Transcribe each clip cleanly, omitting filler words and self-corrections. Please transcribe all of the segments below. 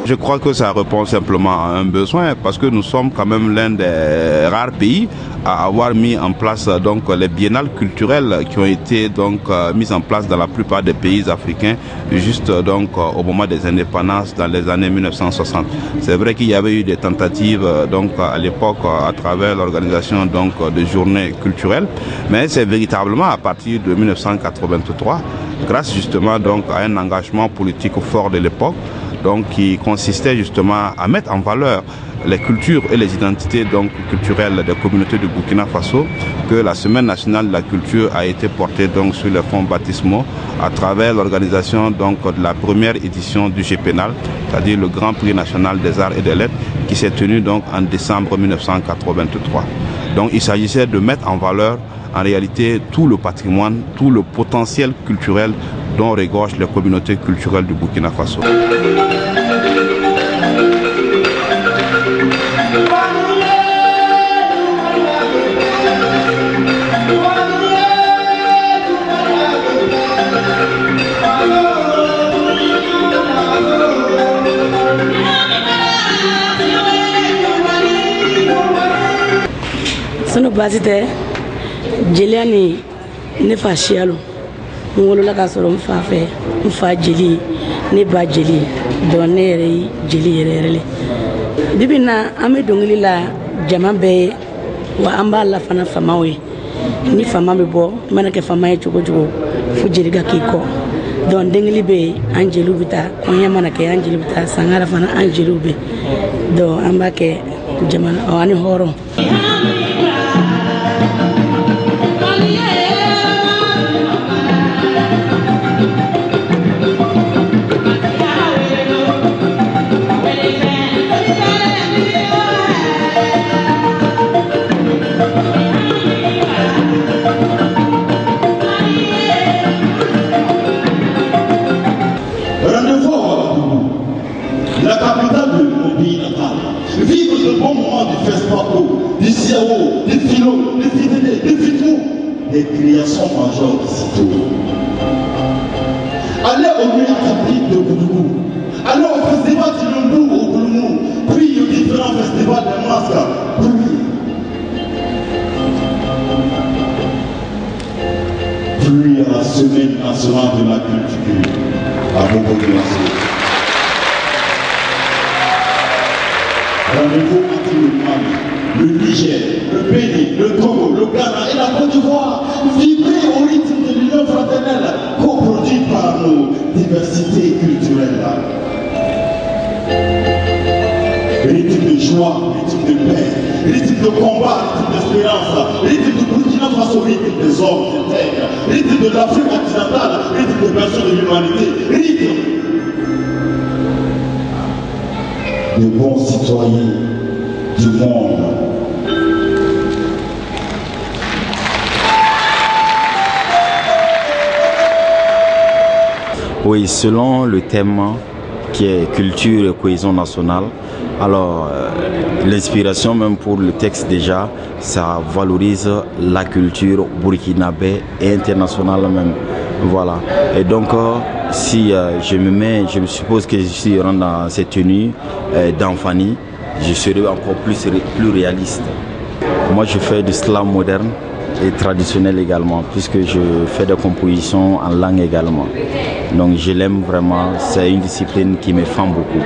Je crois que ça répond simplement à un besoin parce que nous sommes quand même l'un des rares pays à avoir mis en place donc les biennales culturelles qui ont été donc mises en place dans la plupart des pays africains juste donc au moment des indépendances dans les années 1960. C'est vrai qu'il y avait eu des tentatives donc à l'époque à travers l'organisation donc de journées culturelles, mais c'est véritablement à partir de 1983 grâce justement donc à un engagement politique fort de l'époque, donc qui consistait justement à mettre en valeur les cultures et les identités donc culturelles des communautés du Burkina Faso, que la Semaine nationale de la culture a été portée donc sur les fonds baptismaux à travers l'organisation donc de la première édition du GPNAL, c'est-à-dire le Grand Prix national des arts et des lettres, qui s'est tenu donc en décembre 1983. Donc il s'agissait de mettre en valeur en réalité tout le patrimoine, tout le potentiel culturel dont regorgent les communautés culturelles du Burkina Faso. Sunu baasi tɛ jeliya ni ne fa siya lo n wolola k'a sɔrɔ n fa fɛ n fa jeli ne ba jeli donc ne yɛrɛ ye jeli yɛrɛ yɛrɛ le bibi na an bɛ dɔnkili la jama bɛɛ ye wa an b'a la fana famaw ye ni fama bɛ bɔ i mana kɛ fama ye cogo cogo fo jeli ka k'i kɔ donc dengeli bɛ yen an jeliw bɛ taa kɔɲɔ mana kɛ an jeliw bɛ taa sangara fana an jeliw bɛ donc an b'a kɛ jamana ani hɔrɔn. Des philo, des fidélés, des fitrous, des créations majeures d'ici. Allez au nuit atlantique de Koudougou, allez au festival Tilombo au Kouloumou, puis aux différents festivals de Masca, puis à la semaine nationale de la culture à Bobo-Dioulasso. Rendez-vous entre le Mali, le Niger, le Bénin, le Togo, le Ghana et la Côte d'Ivoire, vibrer au rythme de l'union fraternelle coproduite par nos diversités culturelles. Rythme de joie, rythme de paix, rythme de combat, rythme d'espérance, rythme de Burkina Faso, rythme des hommes intègres, rythme de l'Afrique occidentale, rythme de personnes de l'humanité, rythme de bons citoyens du monde. Oui, selon le thème qui est culture et cohésion nationale, alors l'inspiration même pour le texte déjà, ça valorise la culture burkinabé et internationale même. Voilà. Et donc si je me suppose que je suis dans cette tenue d'Anfani, je serai encore plus réaliste. Moi je fais du slam moderne et traditionnel également, puisque je fais des compositions en langue également. Donc je l'aime vraiment, c'est une discipline qui me fend beaucoup.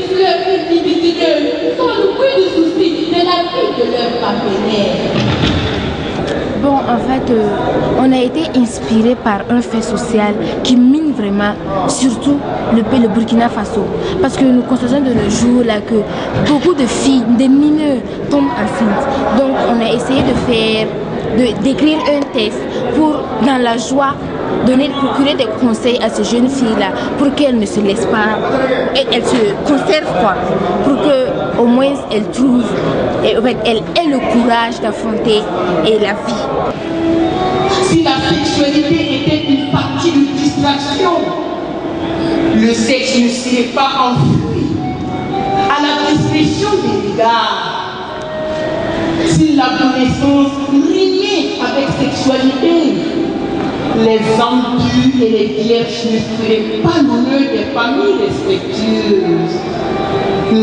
fleurs lumineuses sont le plus de soucis de la vie de leur partenaire. Bon, en fait, on a été inspiré par un fait social qui mine vraiment, surtout le Burkina Faso. Parce que nous constatons de nos jours là que beaucoup de filles, des mineurs tombent enceintes. Donc, on a essayé d'écrire un texte pour, dans la joie, procurer des conseils à ces jeunes filles-là pour qu'elles ne se laissent pas, elles se conservent quoi, pour qu'au moins elles trouvent, et en fait, elles aient le courage d'affronter la vie. Si la sexualité était une partie de distraction, le sexe ne serait pas enfoui à la discrétion des regards. Si l'adolescence rimait avec sexualité, les âmes pures et les vierges ne feraient pas l'honneur des familles respectueuses.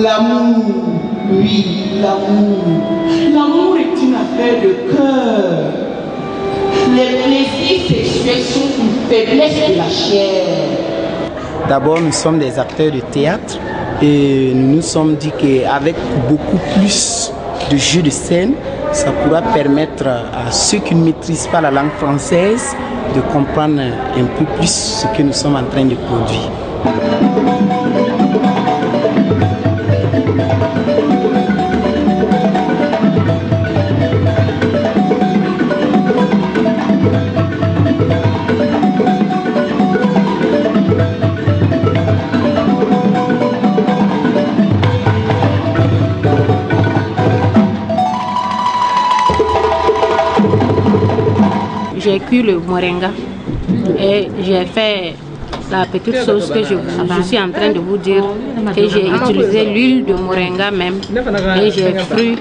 L'amour, oui, l'amour. L'amour est une affaire de cœur. Les plaisirs sexuels sont une faiblesse de la chair. D'abord, nous sommes des acteurs de théâtre et nous nous sommes dit qu'avec beaucoup plus de jeux de scène, ça pourra permettre à ceux qui ne maîtrisent pas la langue française de comprendre un peu plus ce que nous sommes en train de produire. J'ai cuit le moringa et j'ai fait la petite sauce que je suis en train de vous dire, que j'ai utilisé l'huile de moringa même et j'ai frit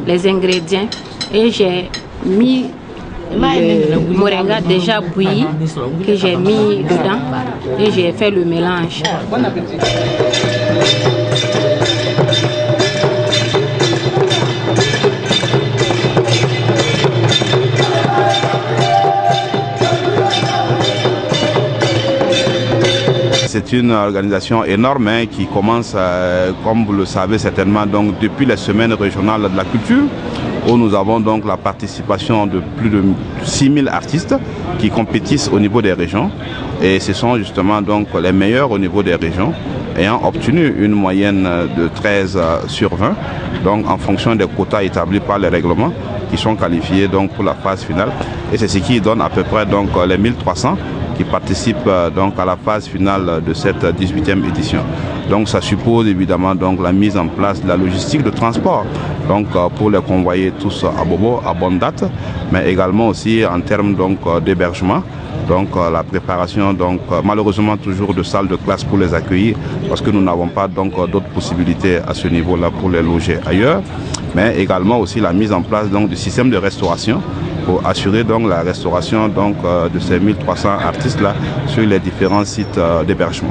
les ingrédients et j'ai mis le moringa déjà bouilli que j'ai mis dedans et j'ai fait le mélange. Bon appétit. C'est une organisation énorme qui commence, comme vous le savez certainement, donc, depuis les semaines régionales de la culture, où nous avons donc la participation de plus de 6000 artistes qui compétissent au niveau des régions. Et ce sont justement donc les meilleurs au niveau des régions, ayant obtenu une moyenne de 13 sur 20, donc en fonction des quotas établis par les règlements, qui sont qualifiés donc pour la phase finale. Et c'est ce qui donne à peu près donc les 1300 qui participent donc à la phase finale de cette 18e édition. Donc ça suppose évidemment donc la mise en place de la logistique de transport, donc pour les convoyer tous à Bobo à bonne date, mais également aussi en termes donc d'hébergement. Donc la préparation, donc malheureusement toujours de salles de classe pour les accueillir, parce que nous n'avons pas donc d'autres possibilités à ce niveau-là pour les loger ailleurs, mais également aussi la mise en place donc du système de restauration pour assurer donc la restauration donc de ces 1300 artistes là sur les différents sites d'hébergement.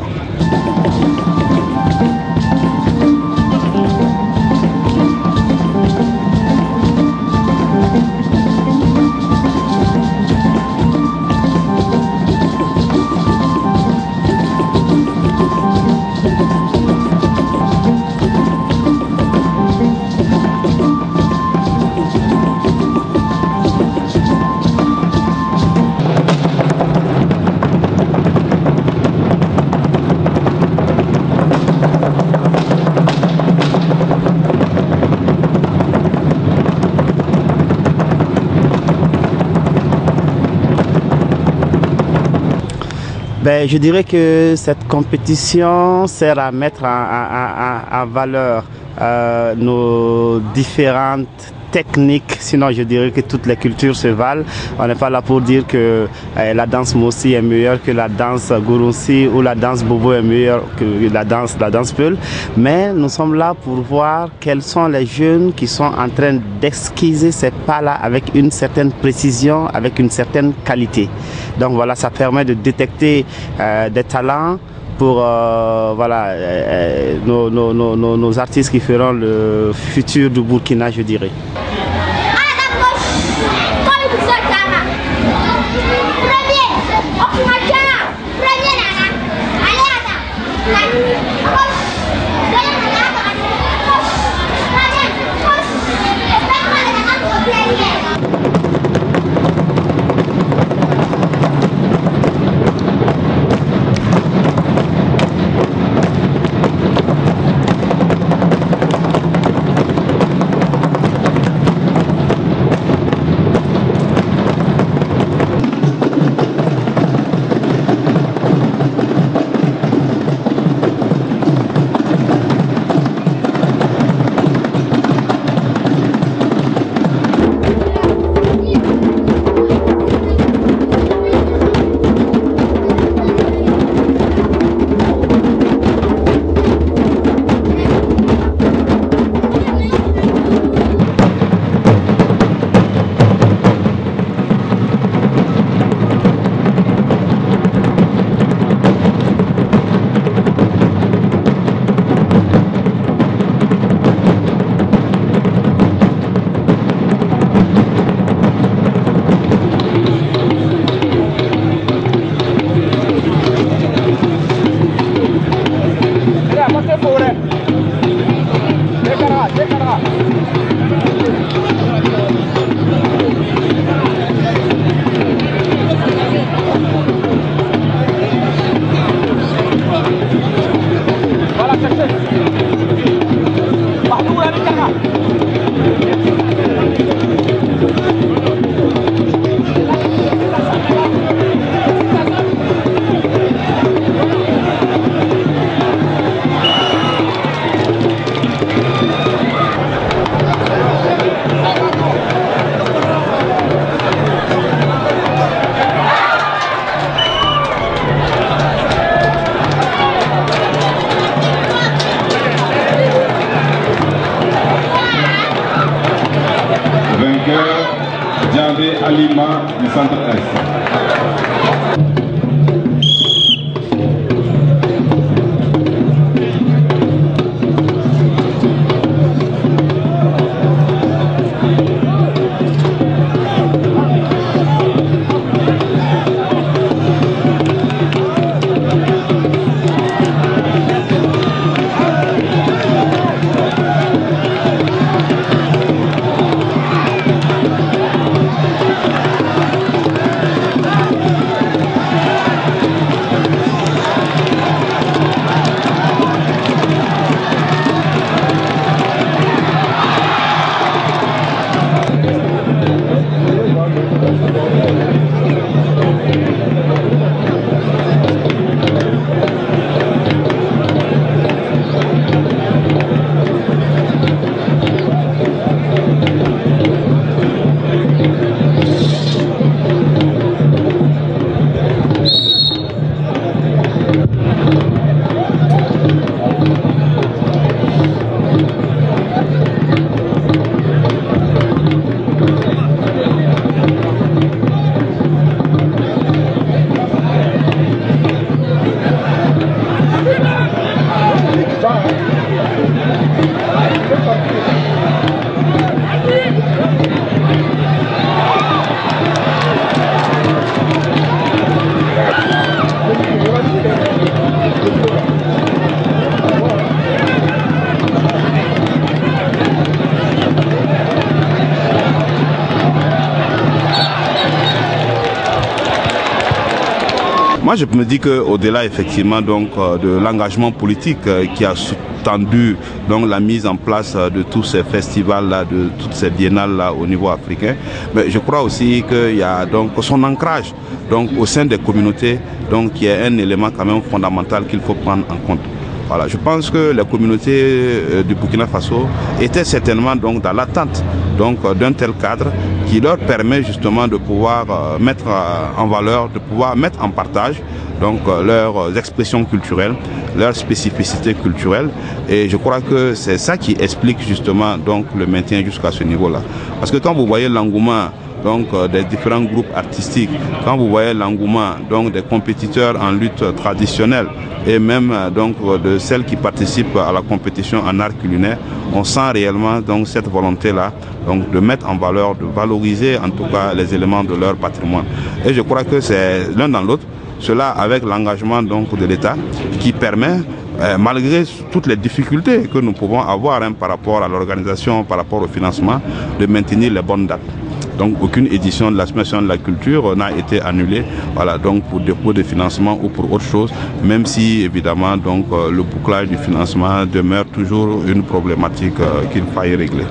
Ben, je dirais que cette compétition sert à mettre en valeur nos différentes techniques, sinon je dirais que toutes les cultures se valent. On n'est pas là pour dire que la danse Mossi est meilleure que la danse Gurunsi ou la danse Bobo est meilleure que la danse Peul, mais nous sommes là pour voir quels sont les jeunes qui sont en train d'esquisser ces pas-là avec une certaine précision, avec une certaine qualité. Donc voilà, ça permet de détecter des talents pour voilà, nos artistes qui feront le futur du Burkina, je dirais. Premier, Alima du centre-est. Moi, je me dis qu'au-delà effectivement donc de l'engagement politique qui a sous-tendu donc la mise en place de tous ces festivals là, de toutes ces biennales là au niveau africain, mais je crois aussi qu'il y a donc son ancrage donc au sein des communautés, donc qui est un élément quand même fondamental qu'il faut prendre en compte. Voilà, je pense que les communautés du Burkina Faso étaient certainement donc dans l'attente donc d'un tel cadre qui leur permet justement de pouvoir mettre en valeur, de pouvoir mettre en partage donc leurs expressions culturelles, leurs spécificités culturelles, et je crois que c'est ça qui explique justement donc le maintien jusqu'à ce niveau-là. Parce que quand vous voyez l'engouement donc des différents groupes artistiques, quand vous voyez l'engouement donc des compétiteurs en lutte traditionnelle et même donc de celles qui participent à la compétition en art culinaire, on sent réellement donc cette volonté-là donc de mettre en valeur, de valoriser en tout cas les éléments de leur patrimoine. Et je crois que c'est l'un dans l'autre, cela avec l'engagement donc de l'État qui permet, malgré toutes les difficultés que nous pouvons avoir par rapport à l'organisation, par rapport au financement, de maintenir les bonnes dates. Donc aucune édition de la Semaine de la Culture n'a été annulée, voilà, donc pour dépôt de financement ou pour autre chose, même si évidemment donc le bouclage du financement demeure toujours une problématique qu'il faille régler.